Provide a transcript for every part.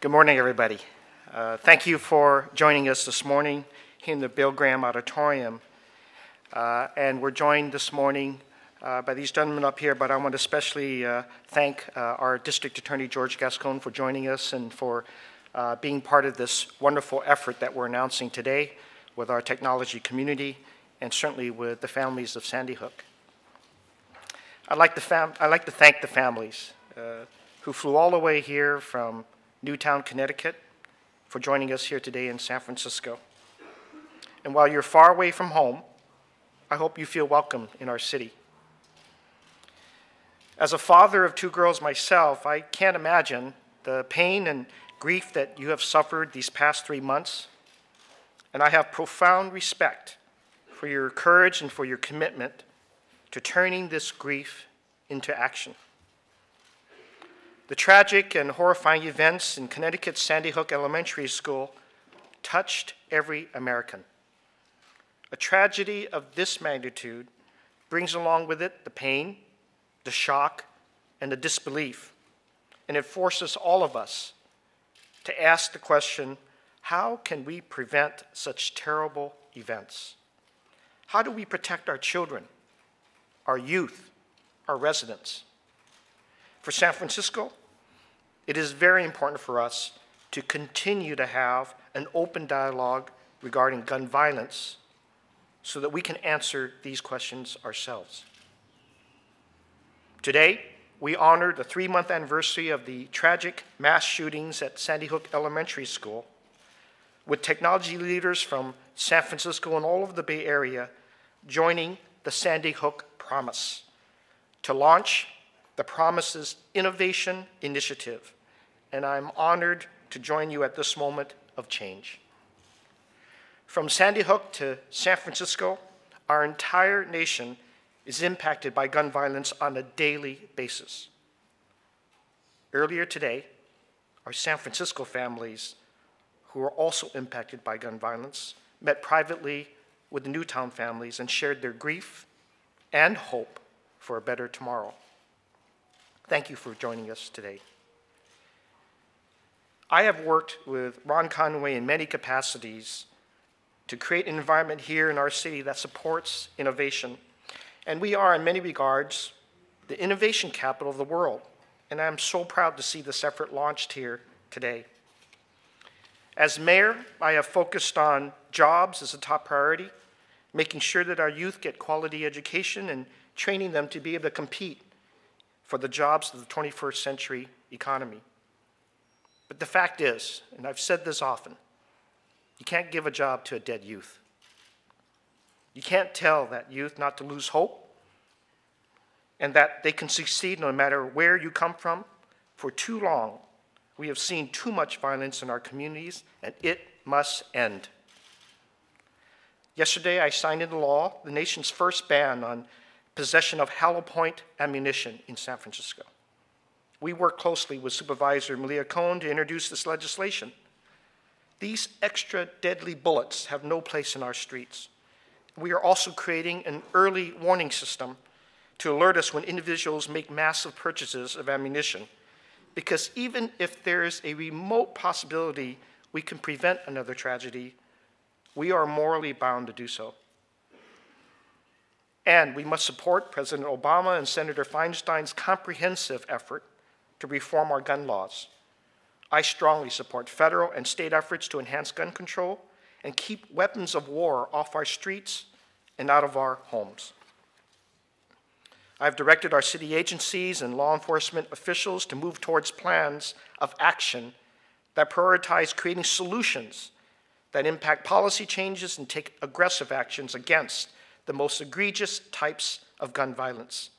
Good morning, everybody. Thank you for joining us this morning here in the Bill Graham Auditorium. And we're joined this morning by these gentlemen up here, but I want to especially thank our District Attorney, George Gascon, for joining us and for being part of this wonderful effort that we're announcing today with our technology community and certainly with the families of Sandy Hook. I'd like to thank the families who flew all the way here from Newtown, Connecticut, for joining us here today in San Francisco. And while you're far away from home, I hope you feel welcome in our city. As a father of two girls myself, I can't imagine the pain and grief that you have suffered these past 3 months, and I have profound respect for your courage and for your commitment to turning this grief into action. The tragic and horrifying events in Connecticut's Sandy Hook Elementary School touched every American. A tragedy of this magnitude brings along with it the pain, the shock, and the disbelief, and it forces all of us to ask the question, how can we prevent such terrible events? How do we protect our children, our youth, our residents? For San Francisco, it is very important for us to continue to have an open dialogue regarding gun violence so that we can answer these questions ourselves. Today, we honor the 3-month anniversary of the tragic mass shootings at Sandy Hook Elementary School with technology leaders from San Francisco and all over the Bay Area joining the Sandy Hook Promise to launch the Promise's Innovation Initiative. And I'm honored to join you at this moment of change. From Sandy Hook to San Francisco, our entire nation is impacted by gun violence on a daily basis. Earlier today, our San Francisco families, who are also impacted by gun violence, met privately with the Newtown families and shared their grief and hope for a better tomorrow. Thank you for joining us today. I have worked with Ron Conway in many capacities to create an environment here in our city that supports innovation. And we are, in many regards, the innovation capital of the world. And I'm so proud to see this effort launched here today. As mayor, I have focused on jobs as a top priority, making sure that our youth get quality education and training them to be able to compete for the jobs of the 21st century economy. But the fact is, and I've said this often, you can't give a job to a dead youth. You can't tell that youth not to lose hope and that they can succeed no matter where you come from. For too long, we have seen too much violence in our communities, and it must end. Yesterday, I signed into law the nation's first ban on possession of hollow point ammunition in San Francisco. We work closely with Supervisor Malia Cohn to introduce this legislation. These extra deadly bullets have no place in our streets. We are also creating an early warning system to alert us when individuals make massive purchases of ammunition, because even if there is a remote possibility we can prevent another tragedy, we are morally bound to do so. And we must support President Obama and Senator Feinstein's comprehensive effort to reform our gun laws. I strongly support federal and state efforts to enhance gun control and keep weapons of war off our streets and out of our homes. I've directed our city agencies and law enforcement officials to move towards plans of action that prioritize creating solutions that impact policy changes and take aggressive actions against the most egregious types of gun violence.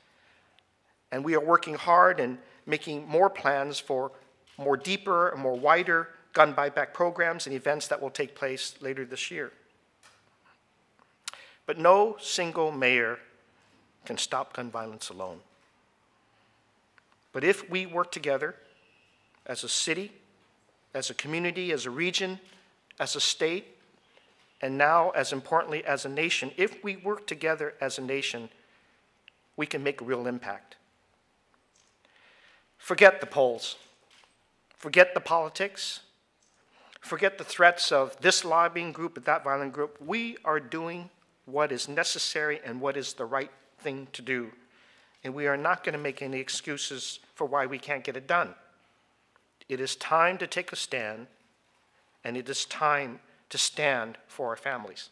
And we are working hard and making more plans for more deeper and more wider gun buyback programs and events that will take place later this year. But no single mayor can stop gun violence alone. But if we work together as a city, as a community, as a region, as a state, and now, as importantly, as a nation, if we work together as a nation, we can make a real impact. Forget the polls. Forget the politics. Forget the threats of this lobbying group and that violent group. We are doing what is necessary and what is the right thing to do. And we are not going to make any excuses for why we can't get it done. It is time to take a stand, and it is time to stand for our families.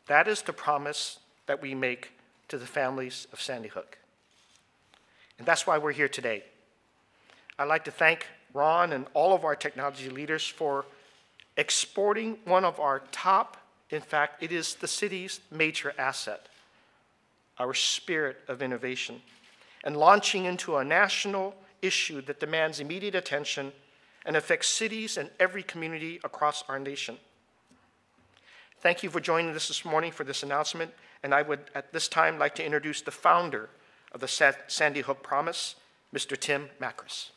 That is the promise that we make to the families of Sandy Hook. And that's why we're here today. I'd like to thank Ron and all of our technology leaders for exporting one of our top, in fact, it is the city's major asset, our spirit of innovation, and launching into a national issue that demands immediate attention and affects cities and every community across our nation. Thank you for joining us this morning for this announcement, and I would at this time like to introduce the founder of the Sandy Hook Promise, Mr. Tim Makris.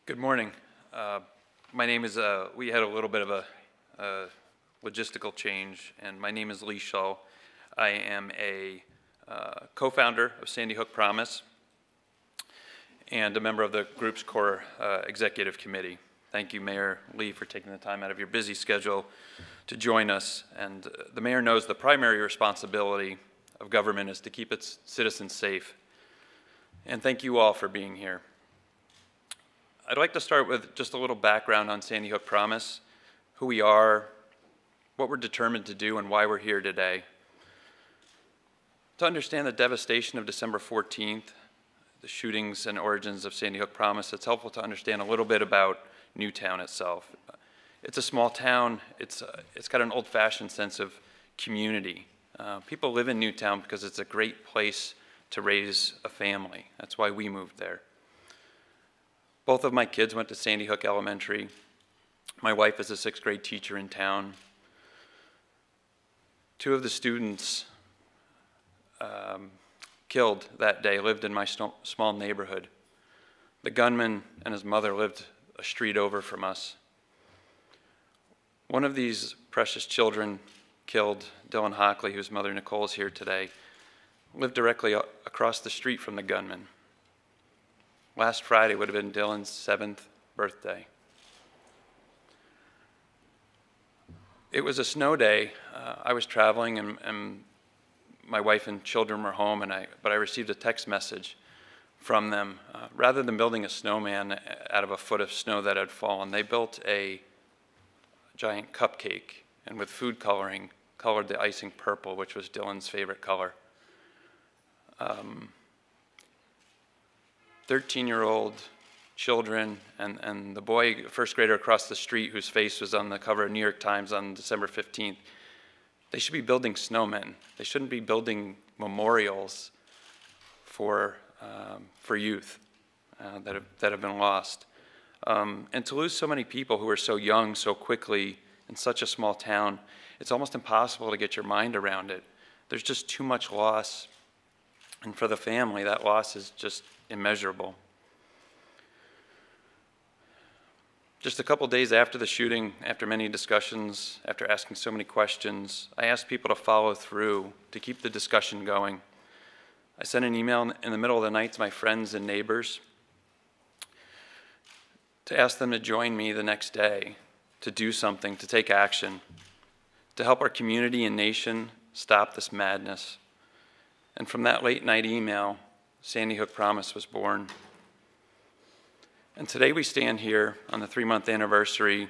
Good morning. My name is, we had a little bit of a logistical change, and my name is Lee Shull. I am a co-founder of Sandy Hook Promise and a member of the group's core executive committee. Thank you, Mayor Lee, for taking the time out of your busy schedule to join us. And the mayor knows the primary responsibility of government is to keep its citizens safe. And thank you all for being here. I'd like to start with just a little background on Sandy Hook Promise, who we are, what we're determined to do, and why we're here today. To understand the devastation of December 14th, the shootings and origins of Sandy Hook Promise, it's helpful to understand a little bit about Newtown itself. It's a small town. It's got an old-fashioned sense of community. People live in Newtown because it's a great place to raise a family. That's why we moved there. Both of my kids went to Sandy Hook Elementary. My wife is a sixth grade teacher in town. Two of the students killed that day lived in my small neighborhood. The gunman and his mother lived a street over from us. One of these precious children killed, Dylan Hockley, whose mother Nicole is here today, lived directly across the street from the gunman. Last Friday would have been Dylan's 7th birthday. It was a snow day. I was traveling and my wife and children were home, but I received a text message from them. Rather than building a snowman out of a foot of snow that had fallen, they built a giant cupcake and with food coloring, colored the icing purple, which was Dylan's favorite color. 13-year-old children and the boy, first grader across the street whose face was on the cover of New York Times on December 15th, they should be building snowmen. They shouldn't be building memorials for youth that have been lost. And to lose so many people who are so young so quickly in such a small town, it's almost impossible to get your mind around it. There's just too much loss. And for the family, that loss is just immeasurable. Just a couple days after the shooting, after many discussions, after asking so many questions, I asked people to follow through, to keep the discussion going. I sent an email in the middle of the night to my friends and neighbors to ask them to join me the next day, to do something, to take action, to help our community and nation stop this madness. And from that late night email, Sandy Hook Promise was born. And today we stand here on the 3-month anniversary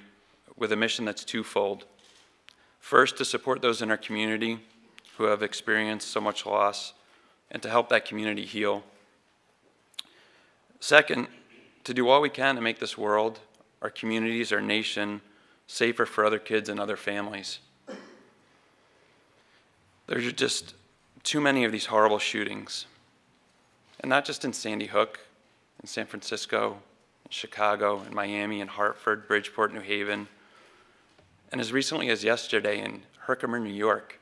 with a mission that's twofold. First, to support those in our community who have experienced so much loss and to help that community heal. Second, to do all we can to make this world, our communities, our nation, safer for other kids and other families. There's just too many of these horrible shootings. And not just in Sandy Hook, in San Francisco, in Chicago, in Miami, in Hartford, Bridgeport, New Haven, and as recently as yesterday in Herkimer, New York.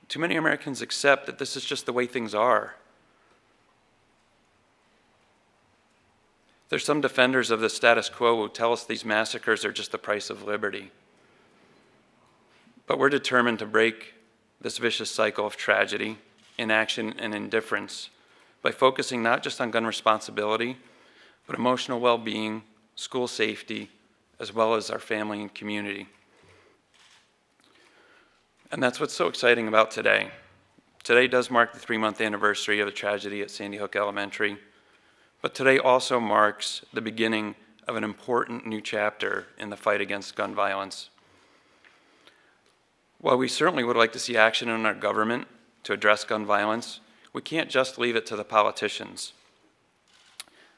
Too many Americans accept that this is just the way things are. There's some defenders of the status quo who tell us these massacres are just the price of liberty. But we're determined to break this vicious cycle of tragedy inaction, and indifference by focusing not just on gun responsibility, but emotional well-being, school safety, as well as our family and community. And that's what's so exciting about today. Today does mark the 3-month anniversary of the tragedy at Sandy Hook Elementary, but today also marks the beginning of an important new chapter in the fight against gun violence. While we certainly would like to see action in our government to address gun violence, we can't just leave it to the politicians.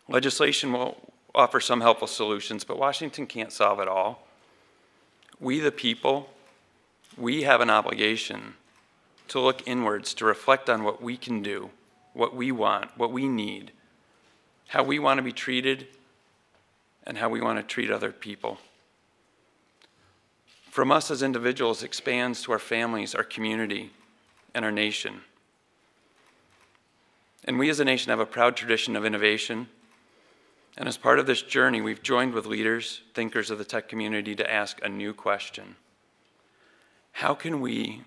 Legislation will offer some helpful solutions, but Washington can't solve it all. We, the people, we have an obligation to look inwards, to reflect on what we can do, what we want, what we need, how we want to be treated, and how we want to treat other people. From us as individuals expands to our families, our community, and our nation. And we as a nation have a proud tradition of innovation. And as part of this journey, we've joined with leaders, thinkers of the tech community to ask a new question. How can we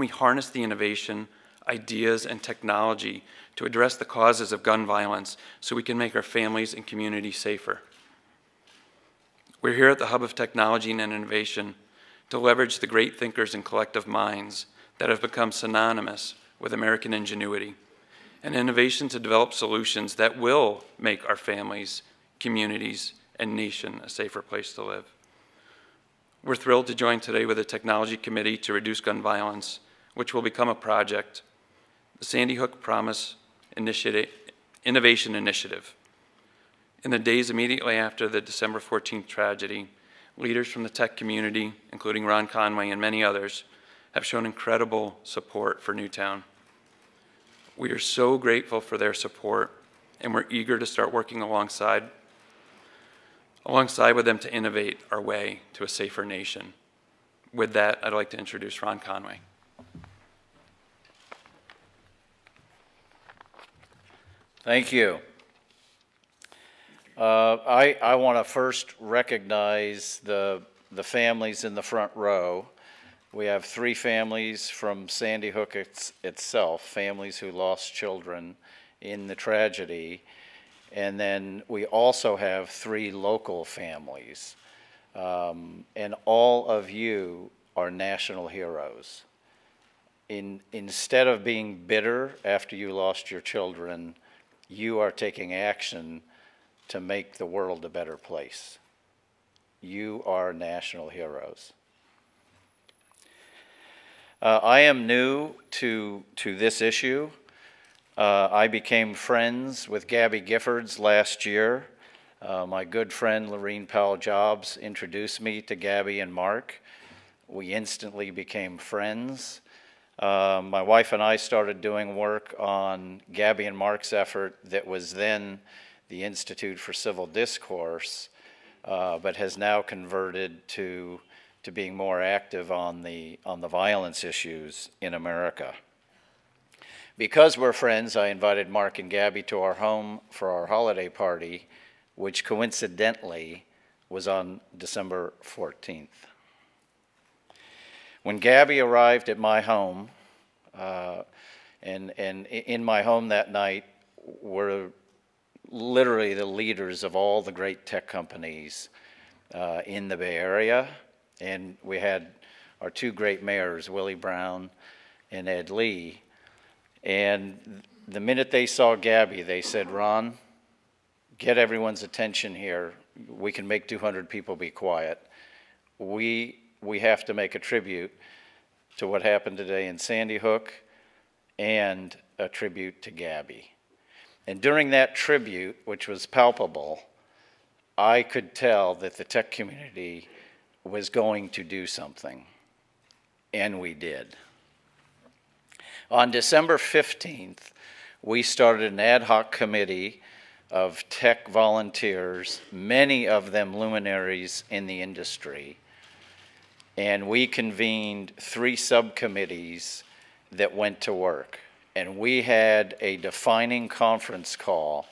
harness the innovation, ideas, and technology to address the causes of gun violence so we can make our families and communities safer? We're here at the Hub of Technology and Innovation to leverage the great thinkers and collective minds that have become synonymous with American ingenuity and innovation to develop solutions that will make our families, communities, and nation a safer place to live. We're thrilled to join today with the Technology Committee to Reduce Gun Violence, which will become a project, the Sandy Hook Promise Innovation Initiative. In the days immediately after the December 14th tragedy, leaders from the tech community, including Ron Conway and many others, have shown incredible support for Newtown. We are so grateful for their support, and we're eager to start working alongside with them to innovate our way to a safer nation. With that, I'd like to introduce Ron Conway. Thank you. I want to first recognize the families in the front row. We have 3 families from Sandy Hook itself, families who lost children in the tragedy. And then we also have 3 local families. And all of you are national heroes. Instead of being bitter after you lost your children, you are taking action to make the world a better place. You are national heroes. I am new to this issue. I became friends with Gabby Giffords last year. My good friend Lorene Powell-Jobs introduced me to Gabby and Mark. We instantly became friends. My wife and I started doing work on Gabby and Mark's effort that was then the Institute for Civil Discourse, but has now converted to being more active on the violence issues in America. Because we're friends, I invited Mark and Gabby to our home for our holiday party, which coincidentally was on December 14th. When Gabby arrived at my home, and in my home that night were literally the leaders of all the great tech companies in the Bay Area. And we had our 2 great mayors, Willie Brown and Ed Lee. And the minute they saw Gabby, they said, "Ron, get everyone's attention here. We can make 200 people be quiet. We have to make a tribute to what happened today in Sandy Hook and a tribute to Gabby." And during that tribute, which was palpable, I could tell that the tech community was going to do something, and we did. On December 15th, we started an ad hoc committee of tech volunteers, many of them luminaries in the industry, and we convened 3 subcommittees that went to work. And we had a defining conference call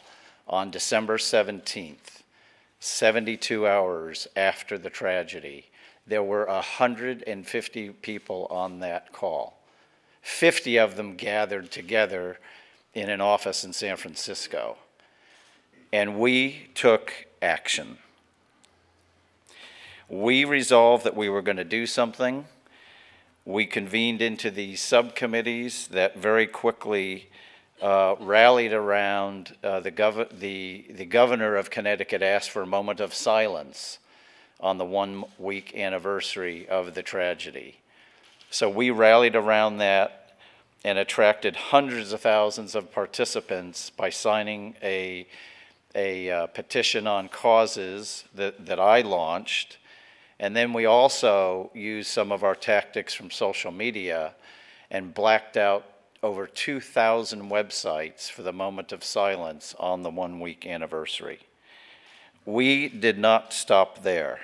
on December 17th, 72 hours after the tragedy. There were 150 people on that call. 50 of them gathered together in an office in San Francisco. And we took action. We resolved that we were going to do something. We convened into these subcommittees that very quickly rallied around the governor of Connecticut asked for a moment of silence on the 1-week anniversary of the tragedy. So we rallied around that and attracted hundreds of thousands of participants by signing a petition on causes that I launched. And then we also used some of our tactics from social media and blacked out over 2,000 websites for the moment of silence on the 1-week anniversary. We did not stop there.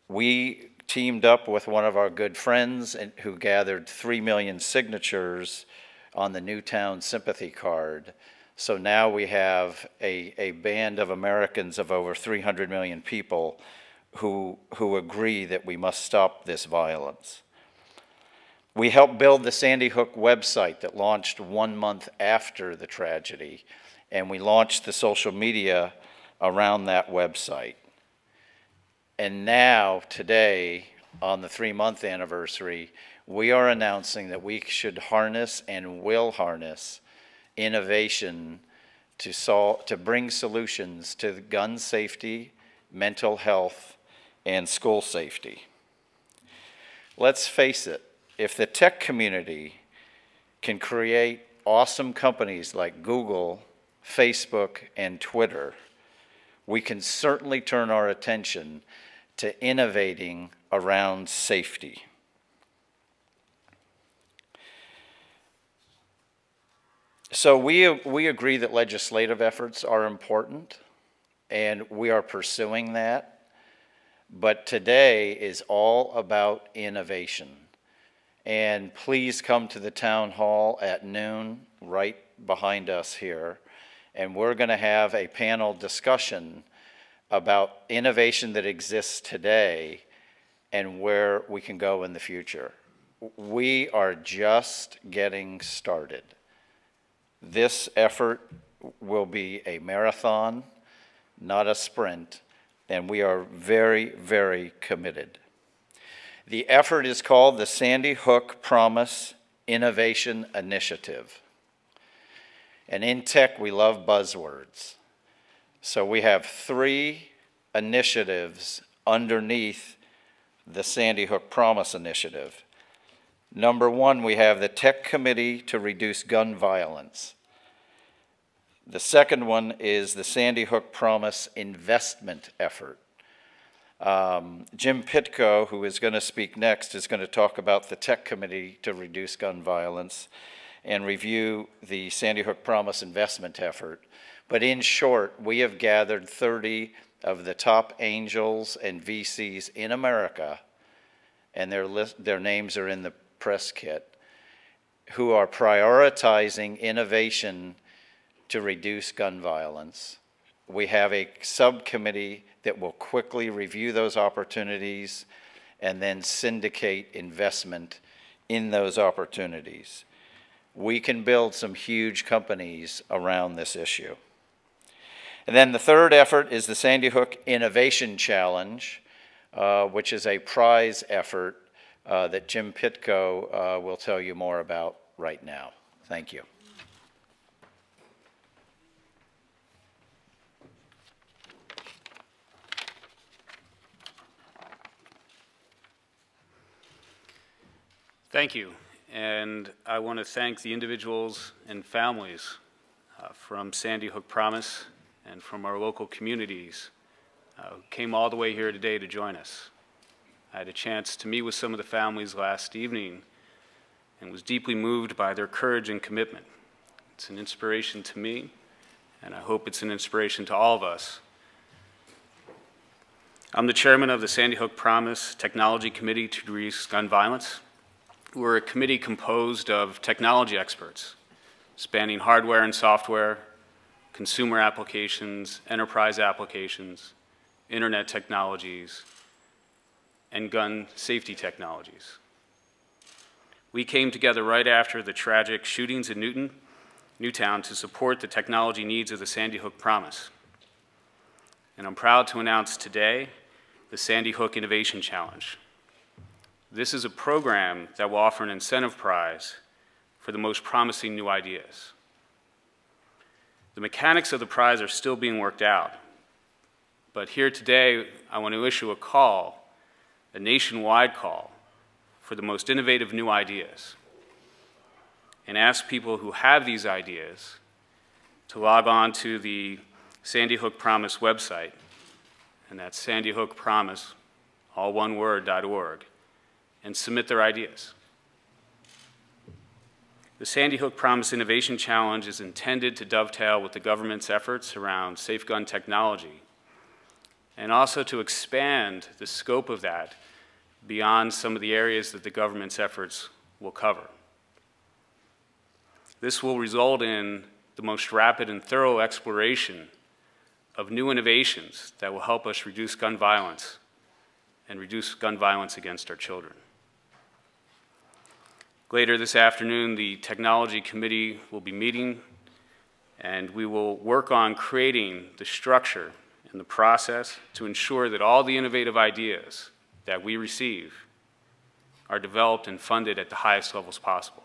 We teamed up with one of our good friends who gathered 3 million signatures on the Newtown sympathy card. So now we have a band of Americans of over 300 million people who agree that we must stop this violence. We helped build the Sandy Hook website that launched 1 month after the tragedy, and we launched the social media around that website. And now, today, on the 3-month anniversary, we are announcing that we should harness and will harness innovation to bring solutions to gun safety, mental health, and school safety. Let's face it, if the tech community can create awesome companies like Google, Facebook, and Twitter, we can certainly turn our attention to innovating around safety. So we agree that legislative efforts are important, and we are pursuing that. But today is all about innovation. And please come to the town hall at noon, right behind us here. And we're going to have a panel discussion about innovation that exists today and where we can go in the future. We are just getting started. This effort will be a marathon, not a sprint, and we are very, very committed. The effort is called the Sandy Hook Promise Innovation Initiative. And in tech, we love buzzwords. So we have 3 initiatives underneath the Sandy Hook Promise Initiative. Number 1, we have the Tech Committee to Reduce Gun Violence. The second one is the Sandy Hook Promise Investment Effort. Jim Pitko, who is going to speak next, is going to talk about the Tech Committee to Reduce Gun Violence and review the Sandy Hook Promise Investment Effort. But in short, we have gathered 30 of the top angels and VCs in America, and their names are in the press kit, who are prioritizing innovation to reduce gun violence. We have a subcommittee that will quickly review those opportunities and then syndicate investment in those opportunities. We can build some huge companies around this issue. And then the third effort is the Sandy Hook Innovation Challenge, which is a prize effort that Jim Pitko will tell you more about right now. Thank you. Thank you, and I want to thank the individuals and families from Sandy Hook Promise and from our local communities who came all the way here today to join us. I had a chance to meet with some of the families last evening and was deeply moved by their courage and commitment. It's an inspiration to me, and I hope it's an inspiration to all of us. I'm the chairman of the Sandy Hook Promise Technology Committee to Reduce Gun Violence. We're a committee composed of technology experts, spanning hardware and software, consumer applications, enterprise applications, internet technologies, and gun safety technologies. we came together right after the tragic shootings in Newtown to support the technology needs of the Sandy Hook Promise. And I'm proud to announce today the Sandy Hook Innovation Challenge. This is a program that will offer an incentive prize for the most promising new ideas. The mechanics of the prize are still being worked out, but here today I want to issue a call, a nationwide call, for the most innovative new ideas, and ask people who have these ideas to log on to the Sandy Hook Promise website, and that's sandyhookpromise, all one word, .org, and submit their ideas. The Sandy Hook Promise Innovation Challenge is intended to dovetail with the government's efforts around safe gun technology, and also to expand the scope of that beyond some of the areas that the government's efforts will cover. This will result in the most rapid and thorough exploration of new innovations that will help us reduce gun violence and reduce gun violence against our children. Later this afternoon, the Technology Committee will be meeting, and we will work on creating the structure and the process to ensure that all the innovative ideas that we receive are developed and funded at the highest levels possible.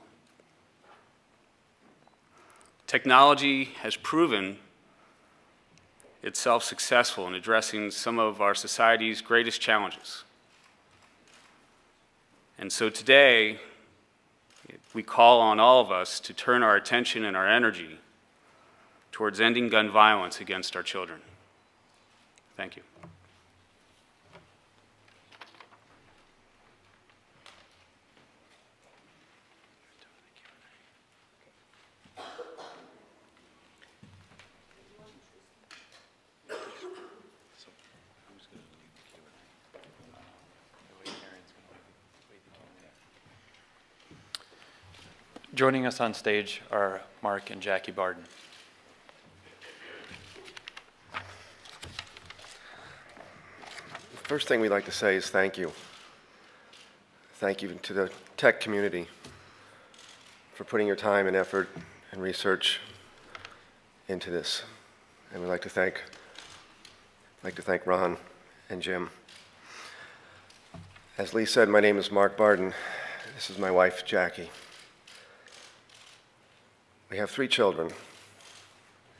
Technology has proven itself successful in addressing some of our society's greatest challenges. And so today, we call on all of us to turn our attention and our energy towards ending gun violence against our children. Thank you. Joining us on stage are Mark and Jackie Barden. The first thing we'd like to say is thank you. Thank you to the tech community for putting your time and effort and research into this. And we'd like to thank Ron and Jim. As Lee said, my name is Mark Barden. This is my wife, Jackie. We have 3 children.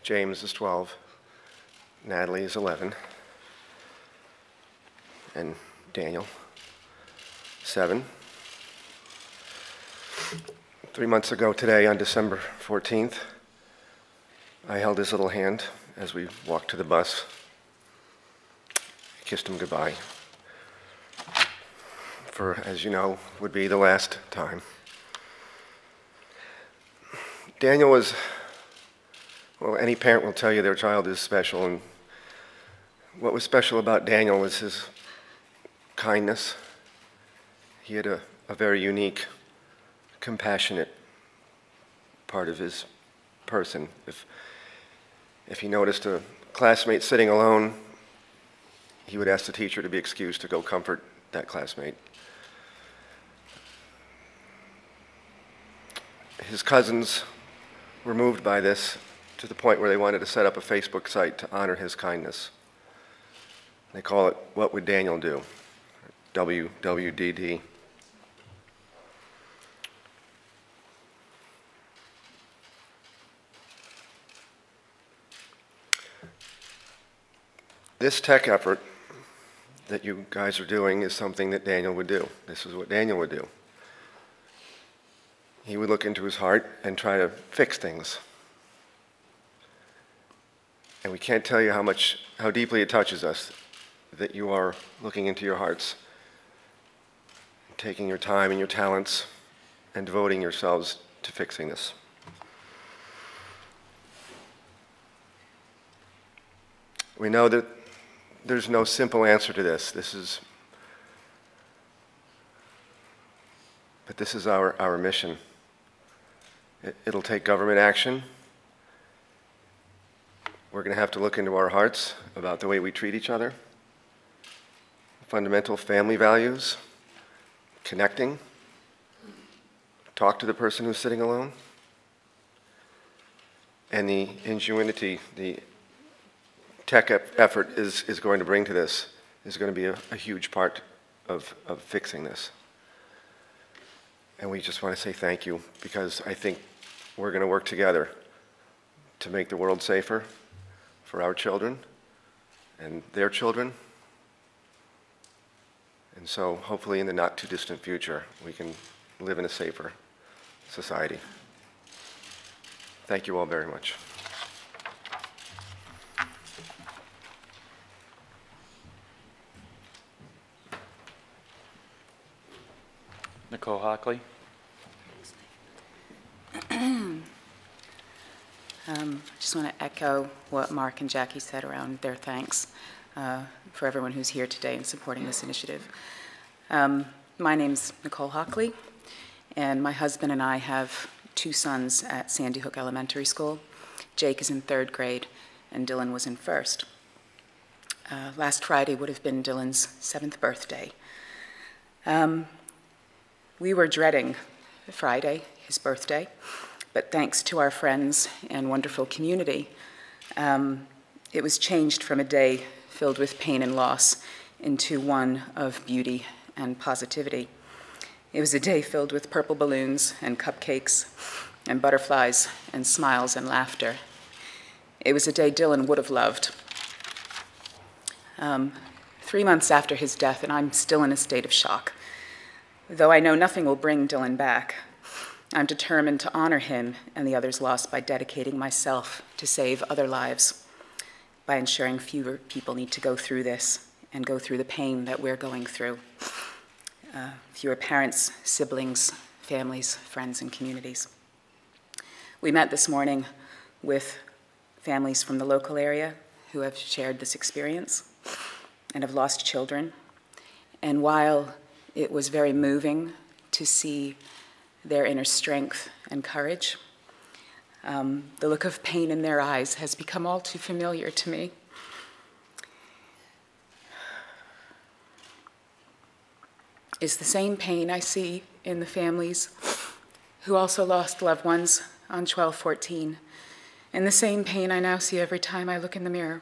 James is 12, Natalie is 11, and Daniel, 7. 3 months ago today, on December 14th, I held his little hand as we walked to the bus. I kissed him goodbye for, as you know, would be the last time. Daniel was, well, any parent will tell you their child is special, and what was special about Daniel was his kindness. He had a very unique, compassionate part of his person. If he noticed a classmate sitting alone, he would ask the teacher to be excused to go comfort that classmate. His cousins were moved by this to the point where they wanted to set up a Facebook site to honor his kindness. They call it What Would Daniel Do? WWDD. This tech effort that you guys are doing is something that Daniel would do. This is what Daniel would do. He would look into his heart and try to fix things. And we can't tell you how deeply it touches us that you are looking into your hearts, taking your time and your talents, and devoting yourselves to fixing this. We know that there's no simple answer to this. But this is our mission. It'll take government action. We're going to have to look into our hearts about the way we treat each other, fundamental family values, connecting, talk to the person who's sitting alone. And the ingenuity, the tech effort is going to bring to this is going to be a huge part of fixing this. And we just want to say thank you, because I think we're going to work together to make the world safer for our children and their children. And so hopefully in the not too distant future, we can live in a safer society. Thank you all very much. Nicole Hockley. Just want to echo what Mark and Jackie said around their thanks for everyone who's here today in supporting this initiative. My name's Nicole Hockley, and my husband and I have 2 sons at Sandy Hook Elementary School. Jake is in 3rd grade, and Dylan was in 1st. Last Friday would have been Dylan's 7th birthday. We were dreading Friday, his birthday, but thanks to our friends and wonderful community, it was changed from a day filled with pain and loss into one of beauty and positivity. It was a day filled with purple balloons and cupcakes and butterflies and smiles and laughter. It was a day Dylan would have loved. 3 months after his death, and I'm still in a state of shock. Though I know nothing will bring Dylan back, I'm determined to honor him and the others lost by dedicating myself to save other lives, by ensuring fewer people need to go through this and go through the pain that we're going through. Fewer parents, siblings, families, friends, and communities. We met this morning with families from the local area who have shared this experience and have lost children. And while it was very moving to see their inner strength and courage, the look of pain in their eyes has become all too familiar to me. It's the same pain I see in the families who also lost loved ones on 12/14, and the same pain I now see every time I look in the mirror.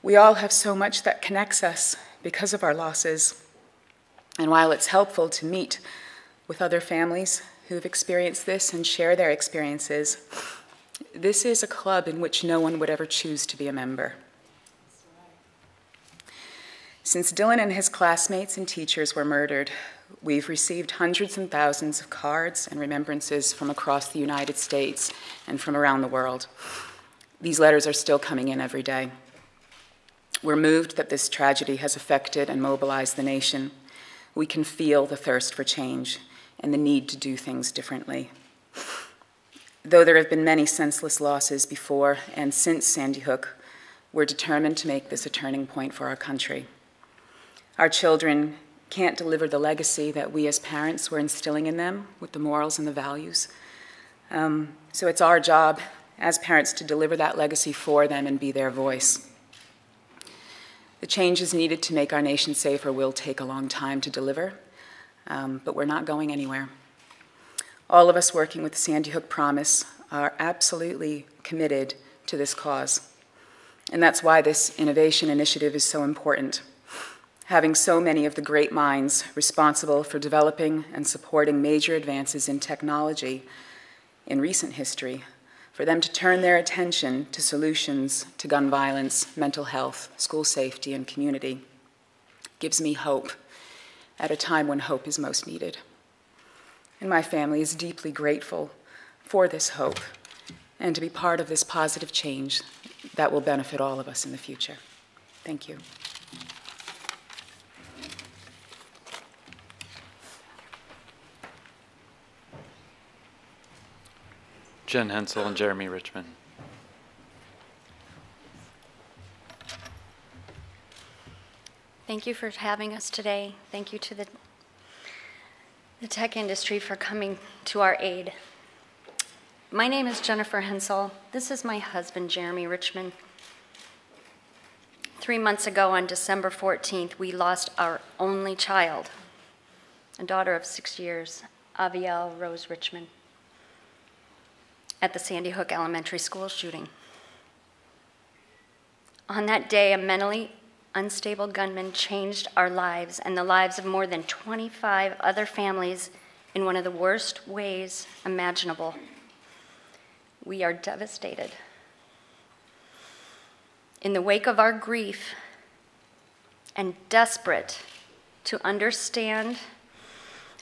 We all have so much that connects us because of our losses, and while it's helpful to meet with other families who have experienced this and share their experiences, this is a club in which no one would ever choose to be a member. Since Dylan and his classmates and teachers were murdered, we've received hundreds and thousands of cards and remembrances from across the United States and from around the world. These letters are still coming in every day. We're moved that this tragedy has affected and mobilized the nation. We can feel the thirst for change and the need to do things differently. Though there have been many senseless losses before and since Sandy Hook, we're determined to make this a turning point for our country. Our children can't deliver the legacy that we as parents were instilling in them with the morals and the values. So it's our job as parents to deliver that legacy for them and be their voice. The changes needed to make our nation safer will take a long time to deliver, but we're not going anywhere. All of us working with the Sandy Hook Promise are absolutely committed to this cause, and that's why this innovation initiative is so important. Having so many of the great minds responsible for developing and supporting major advances in technology in recent history, for them to turn their attention to solutions to gun violence, mental health, school safety, and community, gives me hope at a time when hope is most needed. And my family is deeply grateful for this hope and to be part of this positive change that will benefit all of us in the future. Thank you. Jen Hensel and Jeremy Richmond. Thank you for having us today. Thank you to the tech industry for coming to our aid. My name is Jennifer Hensel. This is my husband, Jeremy Richmond. 3 months ago on December 14th, we lost our only child, a daughter of 6 years. Avielle Rose Richmond at the Sandy Hook Elementary School shooting. On that day, a mentally unstable gunman changed our lives and the lives of more than 25 other families in one of the worst ways imaginable. We are devastated. In the wake of our grief and desperate to understand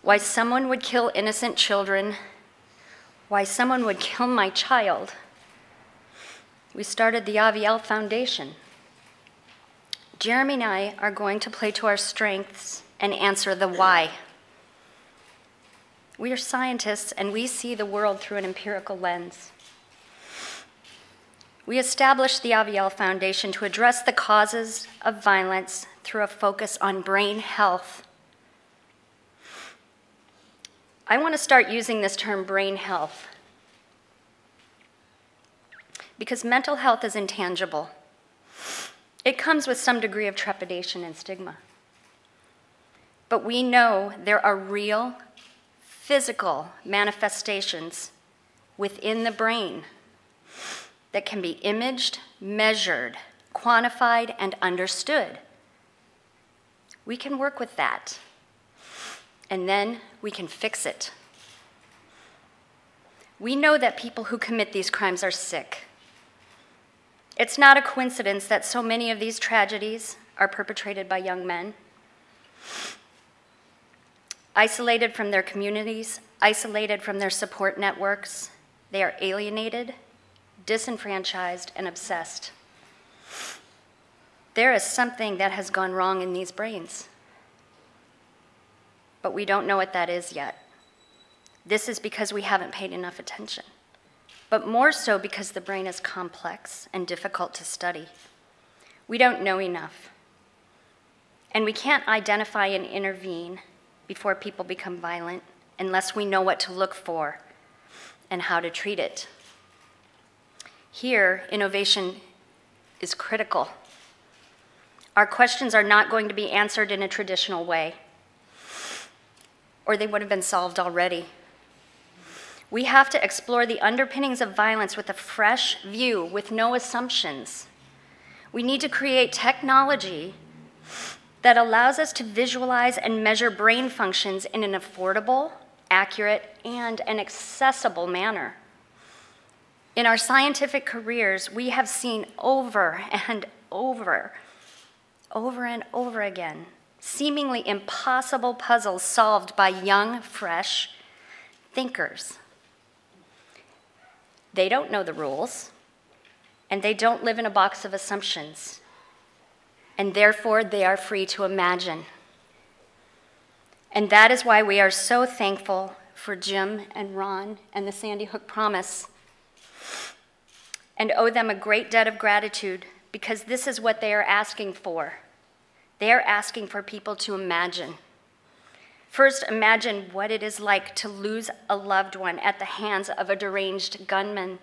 why someone would kill innocent children, why someone would kill my child, we started the Avielle Foundation. Jeremy and I are going to play to our strengths and answer the why. We are scientists and we see the world through an empirical lens. We established the Avielle Foundation to address the causes of violence through a focus on brain health. I want to start using this term brain health because mental health is intangible. It comes with some degree of trepidation and stigma. But we know there are real physical manifestations within the brain that can be imaged, measured, quantified, and understood. We can work with that, and then we can fix it. We know that people who commit these crimes are sick. It's not a coincidence that so many of these tragedies are perpetrated by young men, isolated from their communities, isolated from their support networks. They are alienated, disenfranchised, and obsessed. There is something that has gone wrong in these brains, but we don't know what that is yet. This is because we haven't paid enough attention, but more so because the brain is complex and difficult to study. We don't know enough, and we can't identify and intervene before people become violent unless we know what to look for and how to treat it. Here, innovation is critical. Our questions are not going to be answered in a traditional way, or they would have been solved already. We have to explore the underpinnings of violence with a fresh view, with no assumptions. We need to create technology that allows us to visualize and measure brain functions in an affordable, accurate, and an accessible manner. In our scientific careers, we have seen over and over again, seemingly impossible puzzles solved by young, fresh thinkers. They don't know the rules, and they don't live in a box of assumptions, and therefore they are free to imagine. And that is why we are so thankful for Jim and Ron and the Sandy Hook Promise, and owe them a great debt of gratitude, because this is what they are asking for. They are asking for people to imagine. First, imagine what it is like to lose a loved one at the hands of a deranged gunman.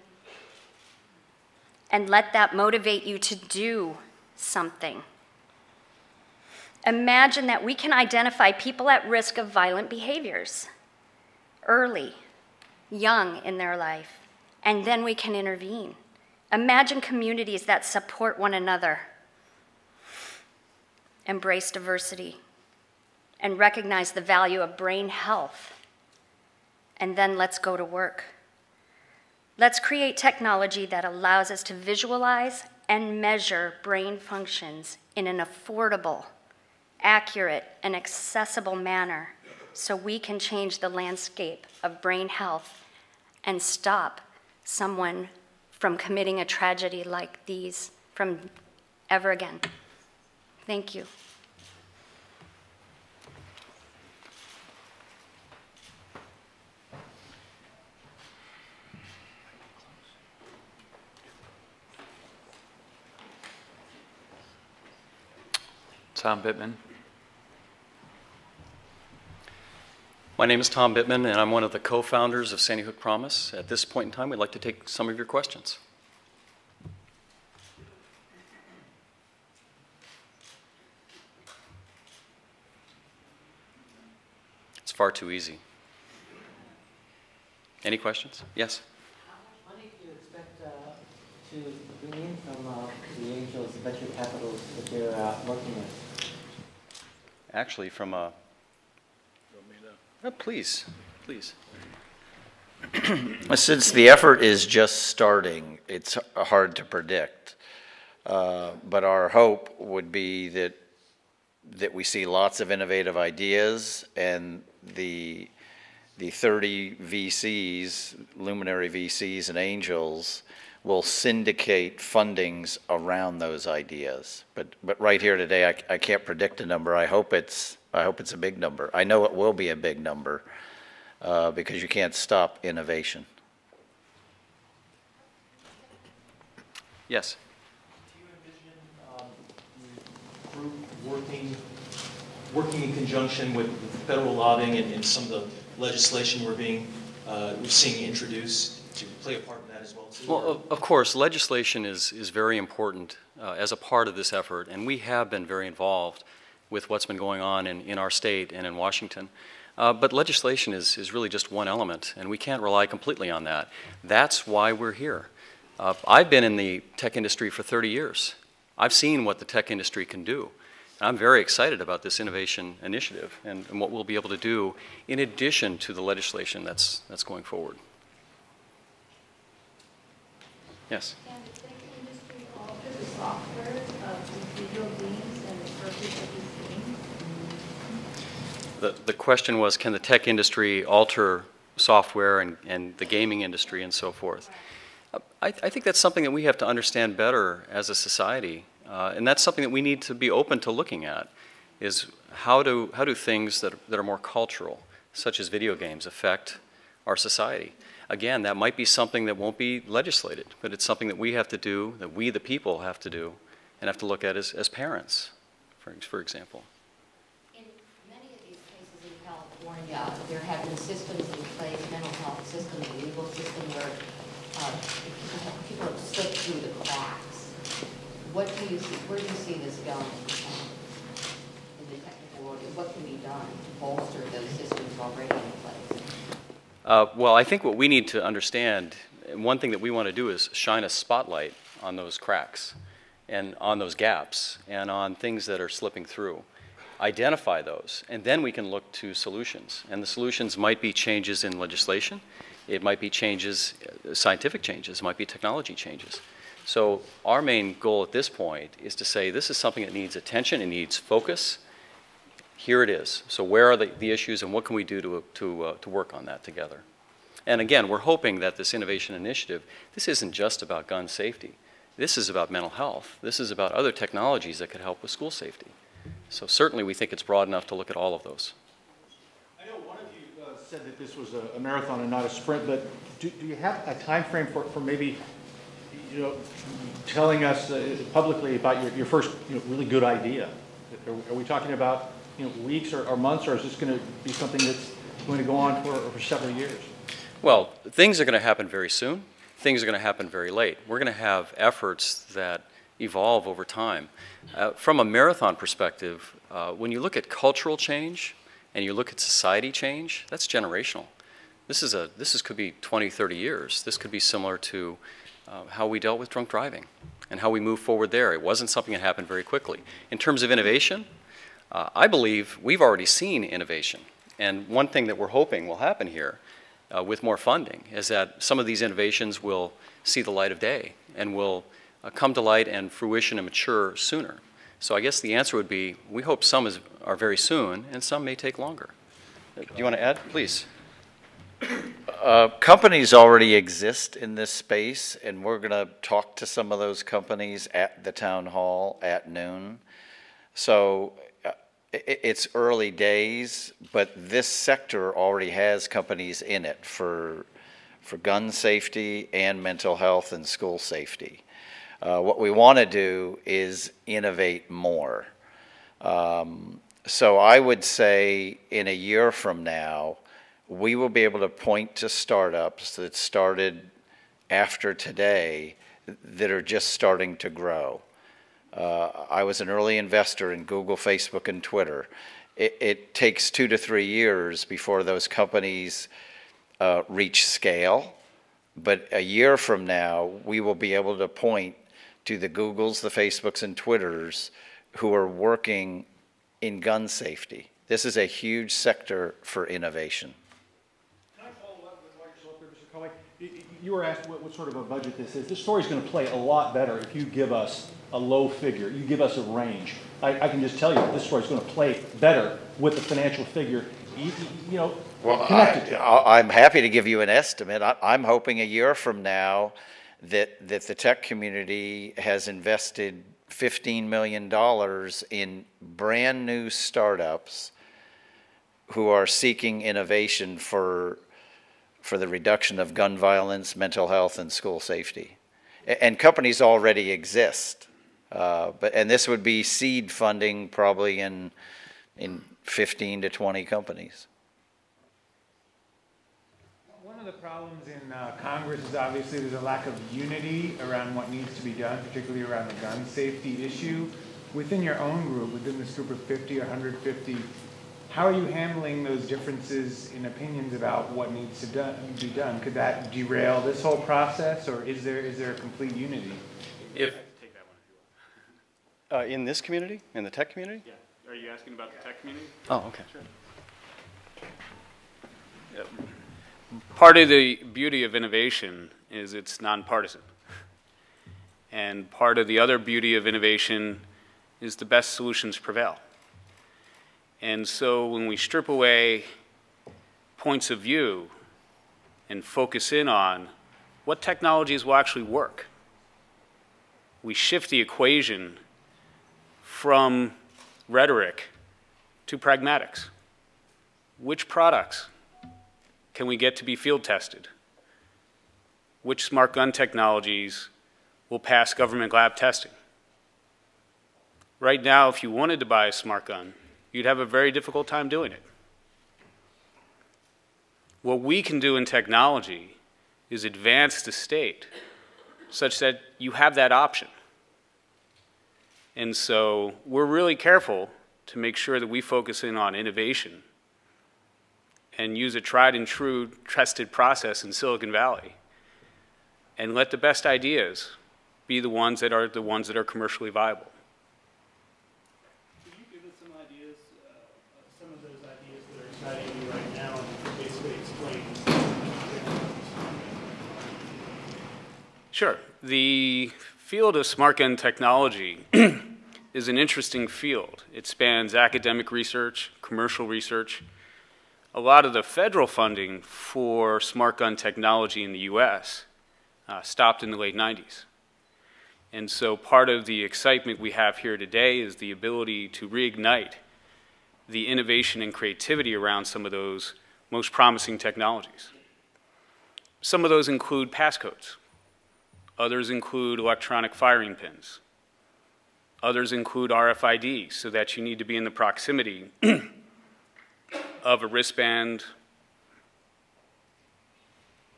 And let that motivate you to do something. Imagine that we can identify people at risk of violent behaviors early, young in their life, and then we can intervene. Imagine communities that support one another, embrace diversity, and recognize the value of brain health. And then let's go to work. Let's create technology that allows us to visualize and measure brain functions in an affordable, accurate, and accessible manner so we can change the landscape of brain health and stop someone from committing a tragedy like these from ever again. Thank you. Tom Bittman. My name is Tom Bittman, and I'm one of the co-founders of Sandy Hook Promise. At this point in time, we'd like to take some of your questions. It's far too easy. Any questions? Yes? How much money do you expect to bring in from the Angels venture capitals that they're looking at? Actually, from a... please. Since the effort is just starting, it's hard to predict. But our hope would be that we see lots of innovative ideas, and the 30 VCs, luminary VCs and angels, will syndicate fundings around those ideas. But right here today, I can't predict a number. I hope it's a big number. I know it will be a big number because you can't stop innovation. Yes? Do you envision your group working in conjunction with federal lobbying and some of the legislation we're seeing introduced to play a part in that as well too? Well, of course, legislation is very important as a part of this effort, and we have been very involved with what's been going on in our state and in Washington. But legislation is really just one element, and we can't rely completely on that. That's why we're here. I've been in the tech industry for 30 years. I've seen what the tech industry can do. I'm very excited about this innovation initiative and what we'll be able to do in addition to the legislation that's going forward. Yes? Can the tech industry alter the software of the video games and the purpose of these games? The question was, can the tech industry alter software and the gaming industry and so forth? I think that's something that we have to understand better as a society. And that's something that we need to be open to looking at, is how do things that are more cultural, such as video games, affect our society? Again, that might be something that won't be legislated, but it's something that we have to do, that we the people have to do, and have to look at as parents, for example. In many of these cases in California, there have been systems in place, mental health systems, legal system, where people have slipped through the cracks. What do you see? Where do you see this going in the technical world? What can be done to bolster those systems already in place? Well, I think what we need to understand, and one thing that we want to do is shine a spotlight on those cracks and on those gaps and on things that are slipping through. Identify those, and then we can look to solutions. And the solutions might be changes in legislation. It might be changes, scientific changes. It might be technology changes. So our main goal at this point is to say this is something that needs attention, it needs focus. Here it is. So where are the issues and what can we do to work on that together? And again, we're hoping that this innovation initiative, this isn't just about gun safety. This is about mental health. This is about other technologies that could help with school safety. So certainly we think it's broad enough to look at all of those. I know one of you said that this was a marathon and not a sprint, but do you have a time frame for maybe telling us publicly about your first really good idea? Are we talking about weeks or months, or is this going to be something that's going to go on for several years? Well, things are going to happen very soon. Things are going to happen very late. We're going to have efforts that evolve over time. From a marathon perspective, when you look at cultural change and you look at society change, that's generational. This could be 20, 30 years. This could be similar to how we dealt with drunk driving and how we move forward there. It wasn't something that happened very quickly. In terms of innovation, I believe we've already seen innovation. And one thing that we're hoping will happen here with more funding is that some of these innovations will see the light of day and will come to light and fruition and mature sooner. So I guess the answer would be we hope some are very soon and some may take longer. Do you want to add? Please. Companies already exist in this space, and we're going to talk to some of those companies at the town hall at noon. So it's early days, but this sector already has companies in it for gun safety and mental health and school safety. What we want to do is innovate more. So I would say in a year from now, we will be able to point to startups that started after today that are just starting to grow. I was an early investor in Google, Facebook, and Twitter. It takes 2 to 3 years before those companies reach scale, but a year from now, we will be able to point to the Googles, the Facebooks, and Twitters who are working in gun safety. This is a huge sector for innovation. Can I follow up with what you're still up there, Mr. Cohen? You were asked what sort of a budget this is. This story's going to play a lot better if you give us a low figure. You give us a range. I can just tell you this story's going to play better with the financial figure, Well, connected to it. I'm happy to give you an estimate. I'm hoping a year from now that the tech community has invested $15 million in brand new startups who are seeking innovation for the reduction of gun violence, mental health, and school safety. And companies already exist, and this would be seed funding probably in 15 to 20 companies. One of the problems in Congress is obviously there's a lack of unity around what needs to be done, particularly around the gun safety issue. Within your own group, within this group of 50 or 150, how are you handling those differences in opinions about what needs to be done? Could that derail this whole process, or is there a complete unity? Take that one if you want. In this community? In the tech community? Yeah. Are you asking about the tech community? Oh, okay. Sure. Yep. Part of the beauty of innovation is it's nonpartisan. And part of the other beauty of innovation is the best solutions prevail. And so when we strip away points of view and focus in on what technologies will actually work, we shift the equation from rhetoric to pragmatics. Which products can we get to be field tested? Which smart gun technologies will pass government lab testing? Right now, if you wanted to buy a smart gun, you'd have a very difficult time doing it. What we can do in technology is advance the state such that you have that option. And so we're really careful to make sure that we focus in on innovation and use a tried and true tested process in Silicon Valley and let the best ideas be the ones that are commercially viable. Could you give us some ideas, some of those ideas that are exciting you right now, and basically explain? Sure. The field of smart gun technology is an interesting field. It spans academic research, commercial research. A lot of the federal funding for smart gun technology in the US stopped in the late 90s. And so part of the excitement we have here today is the ability to reignite the innovation and creativity around some of those most promising technologies. Some of those include passcodes. Others include electronic firing pins. Others include RFID, so that you need to be in the proximity of a wristband,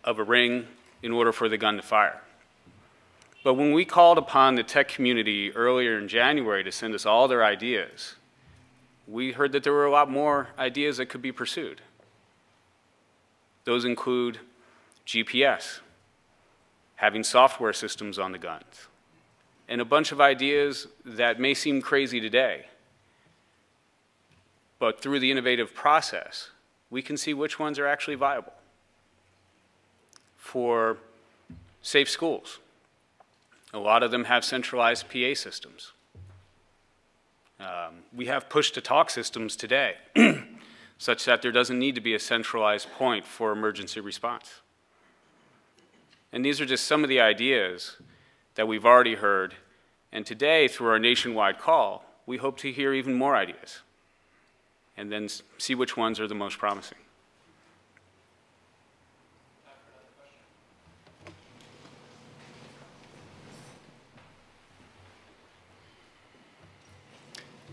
of a ring, in order for the gun to fire. But when we called upon the tech community earlier in January to send us all their ideas, we heard that there were a lot more ideas that could be pursued. Those include GPS, having software systems on the guns, and a bunch of ideas that may seem crazy today. But through the innovative process, we can see which ones are actually viable. For safe schools, a lot of them have centralized PA systems. We have push-to-talk systems today, such that there doesn't need to be a centralized point for emergency response. And these are just some of the ideas that we've already heard. And today, through our nationwide call, we hope to hear even more ideas and then see which ones are the most promising.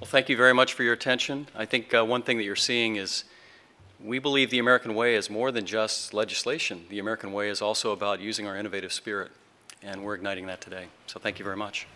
Well, thank you very much for your attention. I think one thing that you're seeing is we believe the American way is more than just legislation. The American way is also about using our innovative spirit, and we're igniting that today. So thank you very much.